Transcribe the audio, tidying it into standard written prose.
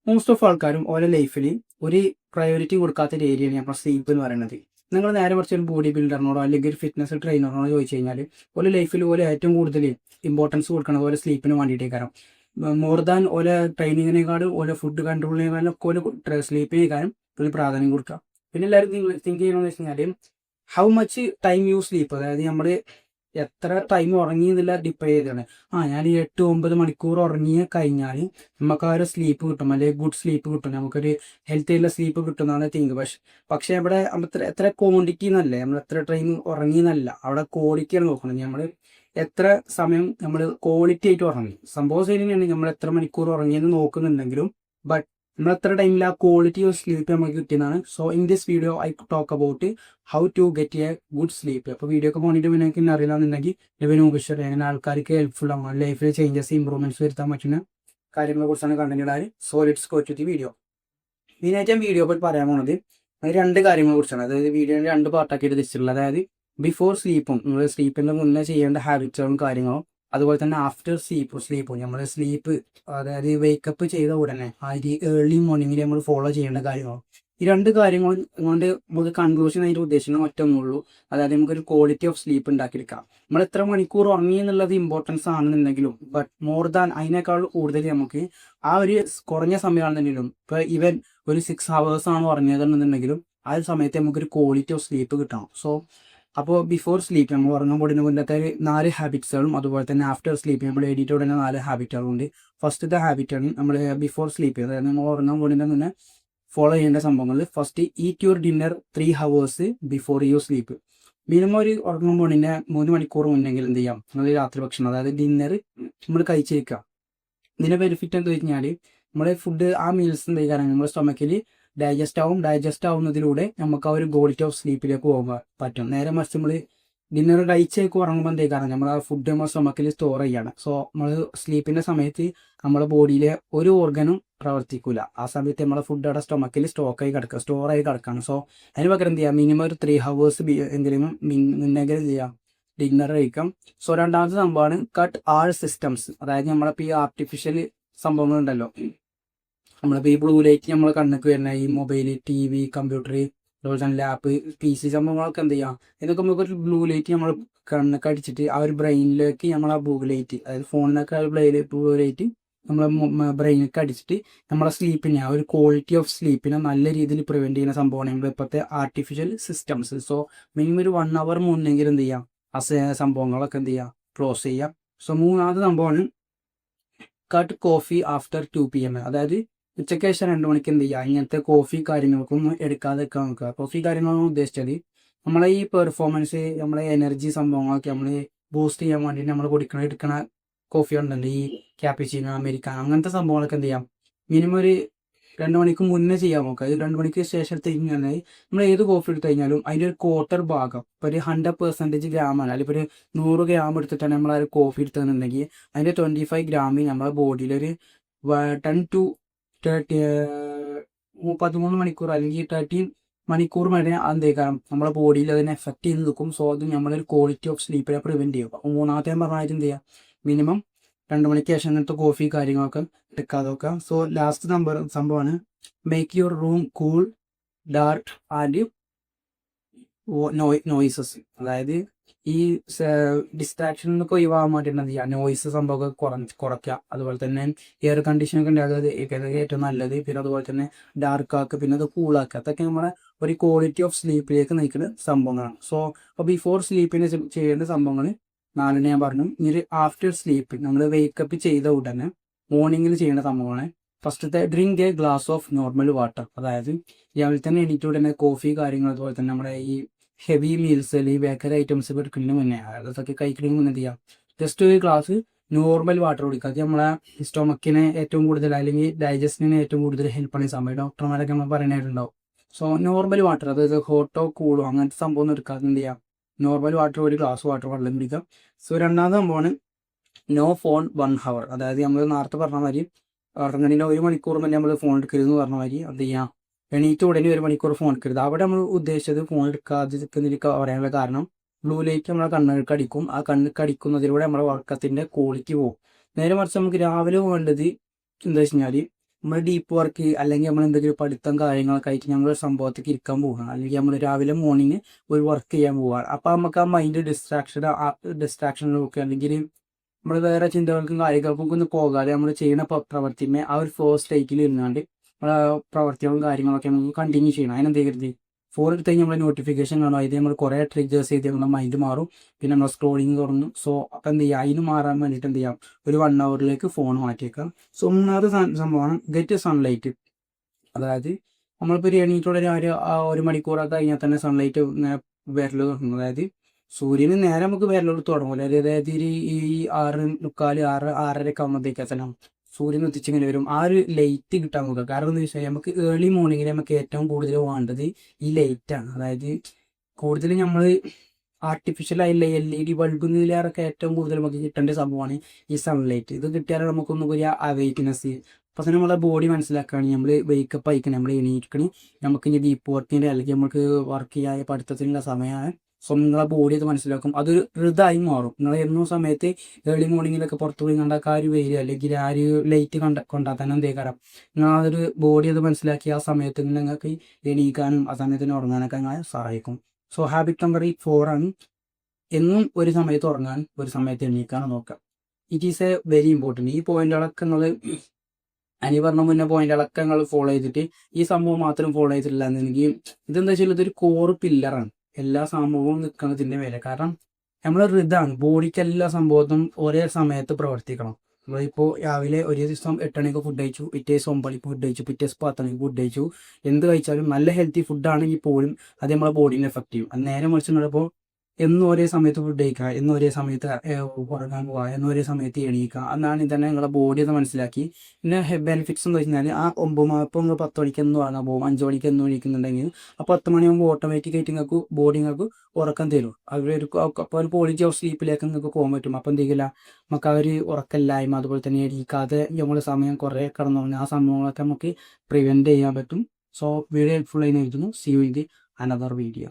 Most of ആൾക്കാരും ഓരോ ലൈഫിൽ ഒരു പ്രയോറിറ്റി കൊടുക്കാത്ത ഒരു ഏരിയയാണ് നമ്മുടെ സ്ലീപ്പ് എന്ന് പറയുന്നത്. നിങ്ങൾ നേരെ മറിച്ച് ഒരു ബോഡി ബിൽഡറിനോടോ അല്ലെങ്കിൽ ഒരു ഫിറ്റ്നസ് ട്രെയിനറിനോടോ ചോദിച്ചു കഴിഞ്ഞാൽ ഒരു ലൈഫിൽ ഓരോ ഏറ്റവും കൂടുതൽ ഇമ്പോർട്ടൻസ് കൊടുക്കുന്നത് ഓരോ സ്ലീപ്പിന് വേണ്ടിയിട്ടേ കാരണം മോർ ദാൻ ഓരോ ട്രെയിനിങ്ങിനേക്കാളും ഓരോ ഫുഡ് കൺട്രോളിനേക്കാളും ഒക്കെ ഓരോ സ്ലീപ്പിനേക്കാളും ഒരു പ്രാധാന്യം കൊടുക്കുക. പിന്നെ എല്ലാവരും തിങ്ക് ചെയ്യണമെന്ന് വെച്ച് കഴിഞ്ഞാൽ how much time you sleep, അതായത് നമ്മൾ എത്ര ടൈം ഉറങ്ങി എന്നുള്ള ഡിപ്പെൻഡ് ചെയ്താണ്. ഞാൻ ഈ 8-9 മണിക്കൂർ ഉറങ്ങി കഴിഞ്ഞാൽ നമുക്ക് ആ ഒരു സ്ലീപ്പ് കിട്ടും, അല്ലെങ്കിൽ ഗുഡ് സ്ലീപ്പ് കിട്ടും, നമുക്കൊരു ഹെൽത്തി ആയിട്ടുള്ള സ്ലീപ്പ് കിട്ടും എന്നാണ് തിങ്ക്. പക്ഷേ ഇവിടെ നമ്മൾ എത്ര ക്വാണ്ടിറ്റി എന്നല്ലേ, നമ്മൾ എത്ര ടൈം ഉറങ്ങി എന്നല്ല, അവിടെ ക്വാളിറ്റിയാണ് നോക്കുന്നത്. നമ്മൾ എത്ര സമയം നമ്മൾ ക്വാളിറ്റി ആയിട്ട് ഉറങ്ങി, സംഭവം ശരി തന്നെയാണ്, നമ്മൾ എത്ര മണിക്കൂർ ഉറങ്ങിയെന്ന് നോക്കുന്നുണ്ടെങ്കിലും ബട്ട് നമ്മൾ എത്ര ടൈമിൽ ആ ക്വാളിറ്റി ഓഫ് സ്ലീപ്പ് നമുക്ക് കിട്ടിയതാണ്. So in this video I talk about how to get a good sleep. അപ്പോൾ വീഡിയോ ഒക്കെ പോയിട്ട് പിന്നെ എനിക്ക് അറിയില്ലാന്നുണ്ടെങ്കിൽ ഇവന് ഉപേക്ഷിച്ച അങ്ങനെ ആൾക്കാർക്ക് ഹെൽപ്ഫുൾ ആവും, ലൈഫിൽ ചേഞ്ചസ് ഇമ്പ്രൂവ്മെന്റ്സ് വരുത്താൻ പറ്റുന്ന കാര്യങ്ങളെ കുറിച്ചാണ് കണ്ടന്റ് ഇടാൻ. So let's go to the video. മെയിനായിട്ട് ഞാൻ വീഡിയോ പറ്റി പറയാൻ പോണത് രണ്ട് കാര്യങ്ങളെ കുറിച്ചാണ്. അതായത് വീഡിയോയുടെ രണ്ട് പാർട്ടാക്കിയിട്ട് തിരിച്ചിട്ടുള്ളത്. അതായത് ബിഫോർ സ്ലീപ്പും നമ്മൾ സ്ലീപ്പിൻ്റെ മുന്നേ ചെയ്യേണ്ട ഹാബിറ്റ്സുകളും കാര്യങ്ങളും, അതുപോലെ തന്നെ ആഫ്റ്റർ സ്ലീപ്പും നമ്മൾ സ്ലീപ്പ് അതായത് വേക്കപ്പ് ചെയ്ത ഉടനെ ഏർലി മോർണിംഗിൽ നമ്മൾ ഫോളോ ചെയ്യേണ്ട കാര്യങ്ങളും. ഈ രണ്ട് കാര്യങ്ങൾ കൊണ്ട് നമുക്ക് കൺക്ലൂഷൻ ആയിട്ട് ഉദ്ദേശിക്കുന്നത് ഒറ്റൊന്നുള്ളൂ, അതായത് നമുക്കൊരു ക്വാളിറ്റി ഓഫ് സ്ലീപ്പ് ഉണ്ടാക്കിയെടുക്കാം. നമ്മൾ എത്ര മണിക്കൂർ ഉറങ്ങി എന്നുള്ളത് ഇമ്പോർട്ടൻസ് ആണെന്നുണ്ടെങ്കിലും ബട്ട് മോർ ദാൻ അതിനേക്കാൾ കൂടുതൽ നമുക്ക് ആ ഒരു കുറഞ്ഞ സമയമാണെന്നുണ്ടെങ്കിലും ഇപ്പോൾ ഈവൻ ഒരു 6 hours ആണ് ഉറങ്ങിയതെന്നുണ്ടെങ്കിലും ആ ഒരു സമയത്ത് നമുക്കൊരു ക്വാളിറ്റി ഓഫ് സ്ലീപ്പ് കിട്ടണം. സോ അപ്പോൾ ബിഫോർ സ്ലീപ്പ് നമ്മൾ ഉറങ്ങാൻ പോകുന്നതിന് മുന്നത്തെ 4 ഹാബിറ്റ്സുകളും അതുപോലെ തന്നെ ആഫ്റ്റർ സ്ലീപ്പ് നമ്മൾ എഡിറ്റ് ഉടനെ 4 ഹാബിറ്റുകളുണ്ട്. ഫസ്റ്റത്തെ ഹാബിറ്റാണ് നമ്മൾ ബിഫോർ സ്ലീപ്പ്, അതായത് നമ്മൾ ഉറങ്ങാൻ പോകുന്നതിന് മുന്നേ ഫോളോ ചെയ്യേണ്ട സംഭവങ്ങൾ. First, eat your dinner 3 hours before you sleep. Minimum ഒരു ഉറങ്ങാൻ പോകുന്നതിന് 3 മണിക്കൂർ മുന്നെങ്കിൽ എന്ത് ചെയ്യാം, നമ്മൾ രാത്രി ഭക്ഷണം അതായത് ഡിന്നർ നമ്മൾ കഴിച്ചേക്കുക. ഇതിൻ്റെ ബെനിഫിറ്റ് എന്താ വെച്ച് കഴിഞ്ഞാൽ നമ്മൾ ഫുഡ് ആ മീൽസ് എന്ത് ചെയ്യാൻ നമ്മുടെ സ്റ്റൊമക്കിൽ ഡൈജസ്റ്റ് ആവുന്നതിലൂടെ നമുക്ക് ആ ഒരു ക്വാളിറ്റി ഓഫ് സ്ലീപ്പിലേക്ക് പോകാൻ പറ്റും. നേരെ മറിച്ച് നമ്മൾ ഡിന്നർ കഴിച്ചേക്ക് ഉറങ്ങുമ്പോൾ എന്തേക്കാണ് നമ്മൾ ആ ഫുഡ് നമ്മൾ സ്റ്റൊമക്കിൽ സ്റ്റോർ ചെയ്യാണ്. സോ നമ്മൾ സ്ലീപ്പിൻ്റെ സമയത്ത് നമ്മുടെ ബോഡിയിലെ ഒരു ഓർഗനും പ്രവർത്തിക്കില്ല. ആ സമയത്ത് നമ്മളെ ഫുഡ് അവിടെ സ്റ്റൊമക്കിൽ സ്റ്റോർ ആയി കിടക്കുകയാണ്. സോ അതിന് പകരം എന്ത് ചെയ്യുക, മിനിമം ഒരു 3 hours എങ്കിലും മുന്നെങ്കിലും എന്ത് ചെയ്യാം, ഡിന്നർ കഴിക്കാം. സോ രണ്ടാമത്തെ സംഭവമാണ് കട്ട് ആൾ സിസ്റ്റംസ്. അതായത് നമ്മളിപ്പോൾ ഈ ആർട്ടിഫിഷ്യൽ സംഭവങ്ങളുണ്ടല്ലോ, നമ്മളിപ്പോൾ ഈ ബ്ലൂ ലൈറ്റ് നമ്മൾ കണ്ണൊക്കെ വരുന്ന ഈ മൊബൈൽ, TV, കമ്പ്യൂട്ടർ, അതുപോലെ തന്നെ ലാപ്പ്, PC സംഭവങ്ങളൊക്കെ എന്ത് ചെയ്യാം, ഇതൊക്കെ നമുക്കൊരു ബ്ലൂ ലൈറ്റ് നമ്മൾ കണ്ണൊക്കെ അടിച്ചിട്ട് ആ ഒരു ബ്രെയിനിലേക്ക് നമ്മൾ ആ ബ്ലൂ ലൈറ്റ്, അതായത് ഫോണിനൊക്കെ ബ്ലൂ ലൈറ്റ് നമ്മളെ ബ്രെയിനൊക്കെ അടിച്ചിട്ട് നമ്മളെ സ്ലീപ്പിനെ ആ ഒരു ക്വാളിറ്റി ഓഫ് സ്ലീപ്പിനെ നല്ല രീതിയിൽ പ്രിവെൻറ്റ് ചെയ്യുന്ന സംഭവമാണ് നമ്മൾ ഇപ്പോഴത്തെ ആർട്ടിഫിഷ്യൽ സിസ്റ്റംസ്. സോ മിനിമം ഒരു 1 hour മുന്നെങ്കിലും എന്ത് ചെയ്യാം, സംഭവങ്ങളൊക്കെ എന്ത് ചെയ്യാം, ക്ലോസ് ചെയ്യാം. സോ മൂന്നാമത്തെ സംഭവമാണ് കട്ട് കോഫി ആഫ്റ്റർ 2 PM. അതായത് ഉച്ചയ്ക്ക് ശേഷം 2 മണിക്ക് എന്ത് ചെയ്യുക, ഇങ്ങനത്തെ കോഫി കാര്യങ്ങൾക്കൊന്നും എടുക്കാതെ വെക്കാൻ നോക്കുക. കോഫി കാര്യങ്ങളൊന്നും ഉദ്ദേശിച്ചത് നമ്മളെ ഈ പെർഫോമൻസ്, നമ്മളെ എനർജി സംഭവങ്ങളൊക്കെ നമ്മൾ ബൂസ്റ്റ് ചെയ്യാൻ വേണ്ടിയിട്ട് നമ്മൾ എടുക്കണ കോഫി ഉണ്ടല്ലോ, ഈ ക്യാപ്പിച്ചിനോ, അമേരിക്കാനോ, അങ്ങനത്തെ സംഭവങ്ങളൊക്കെ എന്ത് ചെയ്യാം, മിനിമം ഒരു 2 മണിക്ക് മുന്നേ ചെയ്യാൻ നോക്കുക. ഇത് 2 മണിക്ക് ശേഷം എടുത്ത് കഴിഞ്ഞാൽ നമ്മൾ ഏത് കോഫി എടുത്തു കഴിഞ്ഞാലും അതിൻ്റെ ഒരു 1/4 ഭാഗം, ഇപ്പോൾ ഒരു 100% ഗ്രാമാണ്, അല്ലെങ്കിൽ ഇപ്പോൾ ഒരു 100 ഗ്രാം എടുത്തിട്ടാണ് നമ്മൾ ആ ഒരു കോഫി എടുത്തതെന്നുണ്ടെങ്കിൽ അതിൻ്റെ 25 ഗ്രാമിൽ നമ്മുടെ ബോഡിയിലൊരു 10 to 30 13 മണിക്കൂർ അല്ലെങ്കിൽ 13 മണിക്കൂർ വരെ എന്തേക്കാം നമ്മുടെ ബോഡിയിൽ അതിനെ എഫക്റ്റ് ചെയ്ത് നിൽക്കും. സോ അത് നമ്മളൊരു ക്വാളിറ്റി ഓഫ് സ്ലീപ്പിനെ പ്രിവെൻറ്റ് ചെയ്യും. അപ്പോൾ മൂന്നാമത്തെ പറഞ്ഞാൽ എന്ത് ചെയ്യുക, മിനിമം 2 മണിക്ക് ശേഷം അങ്ങനത്തെ കോഫി കാര്യങ്ങളൊക്കെ എടുക്കാതെ വെക്കാം. സോ ലാസ്റ്റ് സംഭവമാണ് make your room cool, dark and noises. അതായത് ഈ ഡിസ്ട്രാക്ഷനിൽ നിന്നൊക്കെ ഒഴിവാകാൻ വേണ്ടിയിട്ട് എന്ത് ചെയ്യുക, നോയ്സ് സംഭവമൊക്കെ കുറയ്ക്കുക. അതുപോലെ തന്നെ എയർ കണ്ടീഷനൊക്കെ ഉണ്ടാകുന്നത് ഏറ്റവും നല്ലത്. പിന്നെ അതുപോലെ തന്നെ ഡാർക്ക് ആക്കുക, പിന്നെ അത് കൂളാക്കുക. അതൊക്കെ നമ്മുടെ ഒരു ക്വാളിറ്റി ഓഫ് സ്ലീപ്പിലേക്ക് നയിക്കുന്ന സംഭവങ്ങളാണ്. സോ അപ്പോൾ ബിഫോർ സ്ലീപ്പിന് ചെയ്യേണ്ട സംഭവങ്ങൾ 4 ഞാൻ പറഞ്ഞു. ഇനി ആഫ്റ്റർ സ്ലീപ്പ് നമ്മൾ വേക്കപ്പ് ചെയ്ത ഉടനെ മോർണിംഗിൽ ചെയ്യേണ്ട സംഭവമാണ്. ഫസ്റ്റത്തെ, drink A glass of normal water. അതായത് രാവിലെ തന്നെ എണീറ്റ് ഉടനെ കോഫി കാര്യങ്ങൾ, അതുപോലെ തന്നെ നമ്മുടെ ഈ ഹെവി മീൽസ് അല്ലെങ്കിൽ ബേക്കറി ഐറ്റംസ് എടുക്കുന്നതിന് മുന്നേ, അതൊക്കെ കഴിക്കുന്നതിന് മുന്നേ എന്ത് ചെയ്യാം, ജസ്റ്റ് ഒരു ഗ്ലാസ് നോർമൽ വാട്ടർ കുടിക്കുക. അത് നമ്മളെ സ്റ്റൊമക്കിനെ ഏറ്റവും കൂടുതൽ അല്ലെങ്കിൽ ഡൈജസ്റ്റിനെ ഏറ്റവും കൂടുതൽ ഹെൽപ്പ് ചെയ്യുന്ന സമയം ഡോക്ടർമാരൊക്കെ നമ്മൾ പറയാനായിട്ടുണ്ടാവും. സോ നോർമൽ വാട്ടർ, അതായത് ഹോട്ടോ കൂളോ അങ്ങനത്തെ സംഭവം ഒന്നും എടുക്കാതെ എന്ത് ചെയ്യാം, നോർമൽ വാട്ടർ, ഒരു ഗ്ലാസ് വാട്ടർ വെള്ളം കുടിക്കാം. സോ രണ്ടാമത്തെ സംഭവമാണ് നോ ഫോൺ 1 hour. അതായത് നമ്മൾ നേരത്തെ പറഞ്ഞ മാതിരി ഉറങ്ങുന്നതിന് 1 മണിക്കൂർ മുന്നേ നമ്മൾ ഫോൺ എടുക്കരുതെന്ന് പറഞ്ഞ മാതിരി എന്ത് ചെയ്യാം, എണീറ്റ് ഉടനെ 1 മണിക്കൂർ ഫോൺ എടുക്കരുത്. അവിടെ നമ്മൾ ഉദ്ദേശിച്ചത് ഫോൺ എടുക്കാതിരിക്കുന്നതിലേക്ക് പറയാനുള്ള കാരണം ബ്ലൂ ലൈറ്റ് നമ്മളെ കണ്ണുകൾക്ക് അടിക്കും. ആ കണ്ണുക്ക് അടിക്കുന്നതിലൂടെ നമ്മുടെ ഉറക്കത്തിൻ്റെ ക്വാളിറ്റി പോകും. നേരെ മറിച്ച് നമുക്ക് രാവിലെ വേണ്ടത് എന്താ വെച്ച് കഴിഞ്ഞാൽ നമ്മൾ ഡീപ്പ് വർക്ക് അല്ലെങ്കിൽ നമ്മൾ എന്തെങ്കിലും പഠിത്തം കാര്യങ്ങളൊക്കെ ആയിട്ട് ഞങ്ങൾ ഒരു സംഭവത്തേക്ക് ഇരിക്കാൻ പോവുകയാണ്, അല്ലെങ്കിൽ നമ്മൾ രാവിലെ മോർണിംഗ് ഒരു വർക്ക് ചെയ്യാൻ പോവുകയാണ്. അപ്പോൾ നമുക്ക് ആ മൈൻഡ് ഡിസ്ട്രാക്ഷൻ നോക്കുക, അല്ലെങ്കിൽ നമ്മൾ വേറെ ചിന്തകൾക്കും കാര്യങ്ങൾക്കും ഒന്നും പോകാതെ നമ്മൾ ചെയ്യുന്ന പ്രവർത്തിമേ ആ ഒരു ഫ്ലോ സ്റ്റേറ്റിൽ ഇരുന്നാണ്ട് നമ്മളെ പ്രവർത്തികളും കാര്യങ്ങളൊക്കെ നമുക്ക് കണ്ടിന്യൂ ചെയ്യണം. അതിനെന്ത് ചെയ്യരുത്, ഫോൺ എടുത്ത് കഴിഞ്ഞാൽ നമ്മൾ നോട്ടിഫിക്കേഷൻ കാണും, അതിൽ നമ്മൾ കുറേ ട്രിഗേഴ്സ് ചെയ്ത് നമ്മുടെ മൈൻഡ് മാറും, പിന്നെ നമ്മൾ സ്ക്രോളിങ് തുടങ്ങും. സോ അപ്പം എന്ത് ചെയ്യുക, അതിന് മാറാൻ വേണ്ടിയിട്ട് എന്ത് ചെയ്യാം, ഒരു 1 hourലേക്ക് ഫോൺ മാറ്റിയേക്കാം. സോ മൂന്നാമത്തെ സംഭവമാണ് ഗെറ്റ് സൺലൈറ്റ്. അതായത് നമ്മളിപ്പോൾ ഒരു എണീറ്റുള്ള ഒരു മണിക്കൂറൊക്കെ കഴിഞ്ഞാൽ തന്നെ സൺലൈറ്റ് വരൽ തുടങ്ങും. അതായത് സൂര്യന് നേരെ നമുക്ക് വരലോട് തുടങ്ങൂല, അതായത് ഈ 6:45 6:30 ആകുമ്പോഴത്തേക്ക് തന്നെ സൂര്യൻ ഉദിച്ചിങ്ങനെ വരും. ആ ഒരു ലൈറ്റ് കിട്ടാൻ നോക്കുക. കാരണം എന്താ വെച്ചാൽ നമുക്ക് ഏർലി മോർണിംഗിൽ നമുക്ക് ഏറ്റവും കൂടുതൽ വേണ്ടത് ഈ ലൈറ്റാണ്. അതായത് കൂടുതൽ നമ്മൾ ആർട്ടിഫിഷ്യൽ ആയില്ല LED ബൾബിലേറൊക്കെ ഏറ്റവും കൂടുതൽ നമുക്ക് കിട്ടേണ്ട സംഭവമാണ് ഈ സൺലൈറ്റ്. ഇത് കിട്ടിയാലും നമുക്കൊന്നും ഒരു അവൈറ്റ്നസ്, അപ്പോൾ തന്നെ നമ്മളെ ബോഡി മനസ്സിലാക്കുകയാണ് നമ്മൾ വേക്കപ്പ് ആയിക്കണം, നമ്മൾ എണീക്കണം, നമുക്ക് ഇനി ഡീപ്പ് വർക്കിൻ്റെ അല്ലെങ്കിൽ നമുക്ക് വർക്ക് ചെയ്യാൻ പഠിത്തത്തിനുള്ള സമയമാണ്. സോ നിങ്ങളെ ബോഡി അത് മനസ്സിലാക്കും, അതൊരു ഇതായി മാറും. നിങ്ങൾ എന്നും സമയത്ത് ഏർലി മോർണിംഗിലൊക്കെ പുറത്ത് പോയി കണ്ടാൽ ആ ഒരു വെയിൽ അല്ലെങ്കിൽ ആ ഒരു ലൈറ്റ് കൊണ്ടാൽ തന്നെ എന്തേ കാരണം നിങ്ങൾ അതൊരു ബോഡി അത് മനസ്സിലാക്കി ആ സമയത്ത് നിങ്ങൾക്ക് എണീക്കാനും ആ സമയത്തിന് ഉറങ്ങാനൊക്കെ നിങ്ങളെ സഹായിക്കും. സോ ഹാബിറ്റ് നമ്പർ 4 ആണ്, എന്നും ഒരു സമയത്ത് ഉറങ്ങാൻ ഒരു സമയത്ത് എണീക്കാൻ നോക്കുക. It is A very important. ഈ പോയിന്റുകളൊക്കെ നിങ്ങൾ അനി പറഞ്ഞ മുന്നേ പോയിന്റുകളൊക്കെ നിങ്ങൾ ഫോളോ ചെയ്തിട്ട് ഈ സംഭവം മാത്രം ഫോളോ ചെയ്തിട്ടില്ല എന്നുണ്ടെങ്കിൽ ഇതെന്താ വെച്ചാൽ ഇതൊരു കോറ് പില്ലറാണ്. എല്ലാ സംഭവവും നിൽക്കുന്നതിൻ്റെ മേലെ. കാരണം നമ്മളൊരു ഇതാണ്, ബോഡിക്ക് എല്ലാ സംഭവത്തും ഒരേ സമയത്ത് പ്രവർത്തിക്കണം. നമ്മളിപ്പോൾ രാവിലെ ഒരു ദിവസം 8 മണിക്ക് ഫുഡ് കഴിച്ചു, പിറ്റേ ദിവസം 9 മണിക്ക് ഫുഡ് കഴിച്ചു, പിറ്റേ ദിവസം 10 മണിക്ക് ഫുഡ് കഴിച്ചു, എന്ത് കഴിച്ചാലും നല്ല ഹെൽത്തി ഫുഡാണെങ്കിൽ പോലും അത് നമ്മളെ ബോഡീനെ എഫക്റ്റ് ചെയ്യും. അത് നേരെ മറിച്ച് നമ്മളിപ്പോൾ എന്നും ഒരേ സമയത്ത് ഫുഡ് കഴിക്കുക, എന്നും ഒരേ സമയത്ത് ഉറങ്ങാൻ പോവുക, എന്നും ഒരേ സമയത്ത് എണീക്കുക എന്നാണ് തന്നെ നിങ്ങളുടെ ബോഡി ഒന്ന് മനസ്സിലാക്കി. പിന്നെ ബെനിഫിറ്റ്സ് എന്ന് വെച്ച് കഴിഞ്ഞാൽ ആ 10 മണിക്ക് എന്ന് പറഞ്ഞാൽ പോകും, 5 മണിക്ക് എന്ന് എണീക്കുന്നുണ്ടെങ്കിൽ ആ 10 മണിയാകുമ്പോൾ ഓട്ടോമാറ്റിക്കായിട്ട് നിങ്ങൾക്ക് ബോഡി നിങ്ങൾക്ക് ഉറക്കം തരും. അപ്പോൾ ഒരു ക്വാളിറ്റി ഓഫ് സ്ലീപ്പിലേക്ക് നിങ്ങൾക്ക് പോകാൻ പറ്റും. അപ്പോൾ എന്തെങ്കില്ല നമുക്ക് ആ ഒരു ഉറക്കമില്ലായ്മ, അതുപോലെ തന്നെ എണീക്കാതെ നമ്മൾ സമയം കുറേ കിടന്നു ആ സംഭവങ്ങളൊക്കെ നമുക്ക് പ്രിവെൻറ്റ് ചെയ്യാൻ പറ്റും. സോ വീഡിയോ ഹെൽപ്ഫുൾ ആയി എഴുതുന്നു. See you in the another video.